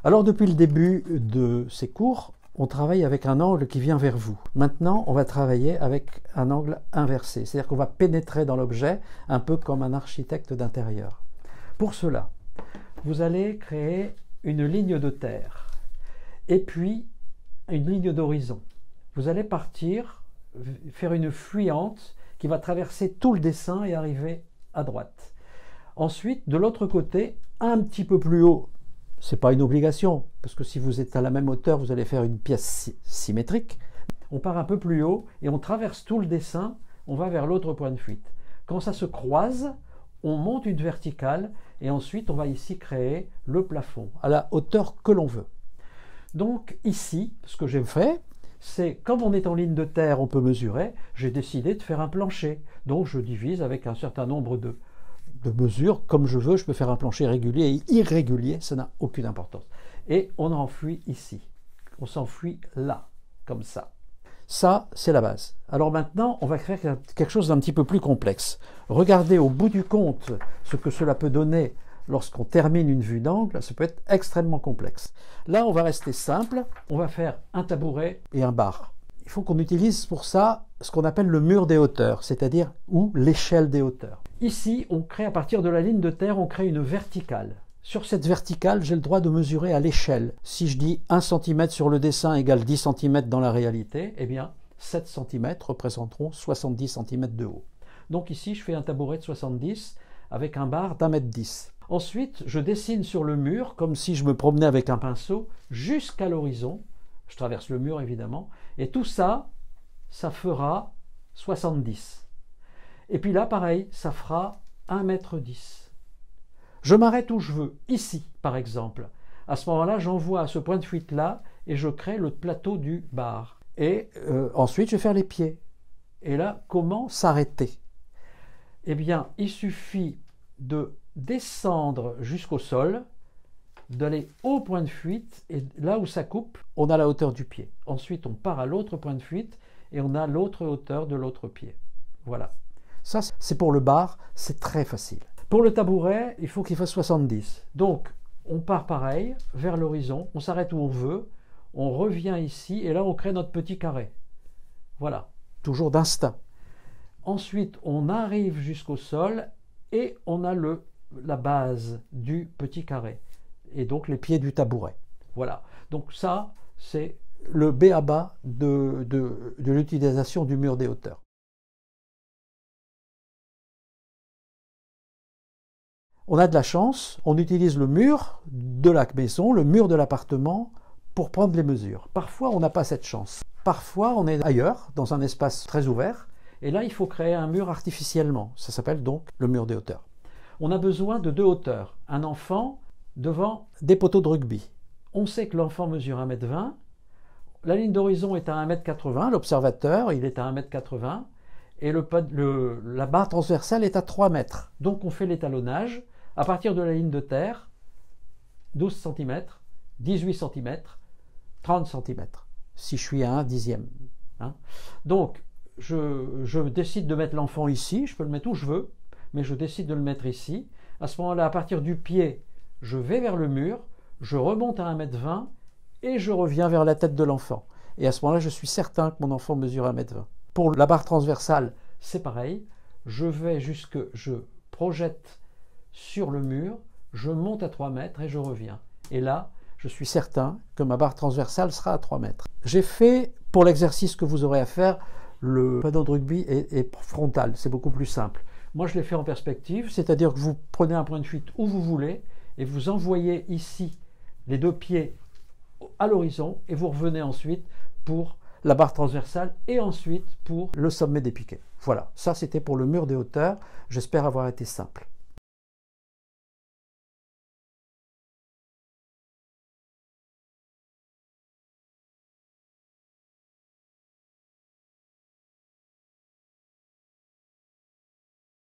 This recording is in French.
Alors depuis le début de ces cours, on travaille avec un angle qui vient vers vous. Maintenant, on va travailler avec un angle inversé, c'est-à-dire qu'on va pénétrer dans l'objet un peu comme un architecte d'intérieur. Pour cela, vous allez créer une ligne de terre et puis une ligne d'horizon. Vous allez partir, faire une fuyante qui va traverser tout le dessin et arriver à droite. Ensuite, de l'autre côté, un petit peu plus haut, ce n'est pas une obligation, parce que si vous êtes à la même hauteur, vous allez faire une pièce symétrique. On part un peu plus haut et on traverse tout le dessin, on va vers l'autre point de fuite. Quand ça se croise, on monte une verticale et ensuite on va ici créer le plafond à la hauteur que l'on veut. Donc ici, ce que j'ai fait, c'est comme on est en ligne de terre, on peut mesurer, j'ai décidé de faire un plancher. Donc je divise avec un certain nombre de mesures, comme je veux, je peux faire un plancher régulier et irrégulier, ça n'a aucune importance. Et on enfuit ici, on s'enfuit là, comme ça. Ça, c'est la base. Alors maintenant, on va faire quelque chose d'un petit peu plus complexe. Regardez au bout du compte ce que cela peut donner lorsqu'on termine une vue d'angle, ça peut être extrêmement complexe. Là, on va rester simple, on va faire un tabouret et un bar. Il faut qu'on utilise pour ça ce qu'on appelle le mur des hauteurs, c'est-à-dire ou l'échelle des hauteurs. Ici, on crée à partir de la ligne de terre, on crée une verticale. Sur cette verticale, j'ai le droit de mesurer à l'échelle. Si je dis 1 cm sur le dessin égale 10 cm dans la réalité, eh bien 7 cm représenteront 70 cm de haut. Donc ici, je fais un tabouret de 70 avec un bar d'1,10 m. Ensuite, je dessine sur le mur, comme si je me promenais avec un pinceau, jusqu'à l'horizon. Je traverse le mur, évidemment. Et tout ça, ça fera 70. Et puis là, pareil, ça fera 1,10 m. Je m'arrête où je veux, ici, par exemple. À ce moment-là, j'envoie à ce point de fuite-là et je crée le plateau du bar. Et ensuite, je vais faire les pieds. Et là, comment s'arrêter? Eh bien, il suffit de descendre jusqu'au sol, d'aller au point de fuite, et là où ça coupe, on a la hauteur du pied. Ensuite, on part à l'autre point de fuite, et on a l'autre hauteur de l'autre pied. Voilà. Ça, c'est pour le bar, c'est très facile. Pour le tabouret, il faut qu'il fasse 70. Donc, on part pareil, vers l'horizon, on s'arrête où on veut, on revient ici, et là, on crée notre petit carré. Voilà. Toujours d'instinct. Ensuite, on arrive jusqu'au sol, et on a la base du petit carré, et donc les pieds du tabouret. Voilà. Donc ça, c'est le b.a.-ba de l'utilisation du mur des hauteurs. On a de la chance, on utilise le mur de la maison, le mur de l'appartement, pour prendre les mesures. Parfois, on n'a pas cette chance. Parfois, on est ailleurs, dans un espace très ouvert, et là, il faut créer un mur artificiellement. Ça s'appelle donc le mur des hauteurs. On a besoin de 2 hauteurs. Un enfant devant des poteaux de rugby. On sait que l'enfant mesure 1,20 m. La ligne d'horizon est à 1,80 m. L'observateur, il est à 1,80 m. Et la barre transversale est à 3 mètres. Donc on fait l'étalonnage. À partir de la ligne de terre, 12 cm, 18 cm, 30 cm. Si je suis à 1/10. Hein. Donc, je décide de mettre l'enfant ici. Je peux le mettre où je veux, mais je décide de le mettre ici. À ce moment-là, à partir du pied, je vais vers le mur, je remonte à 1,20 m et je reviens vers la tête de l'enfant. Et à ce moment-là, je suis certain que mon enfant mesure 1,20 m. Pour la barre transversale, c'est pareil. Je projette sur le mur, je monte à 3 mètres et je reviens. Et là, je suis certain que ma barre transversale sera à 3 mètres. J'ai fait, pour l'exercice que vous aurez à faire, le panneau de rugby est frontal, c'est beaucoup plus simple. Moi, je l'ai fait en perspective, c'est-à-dire que vous prenez un point de fuite où vous voulez et vous envoyez ici les 2 pieds à l'horizon et vous revenez ensuite pour la barre transversale et ensuite pour le sommet des piquets. Voilà, ça c'était pour le mur des hauteurs. J'espère avoir été simple.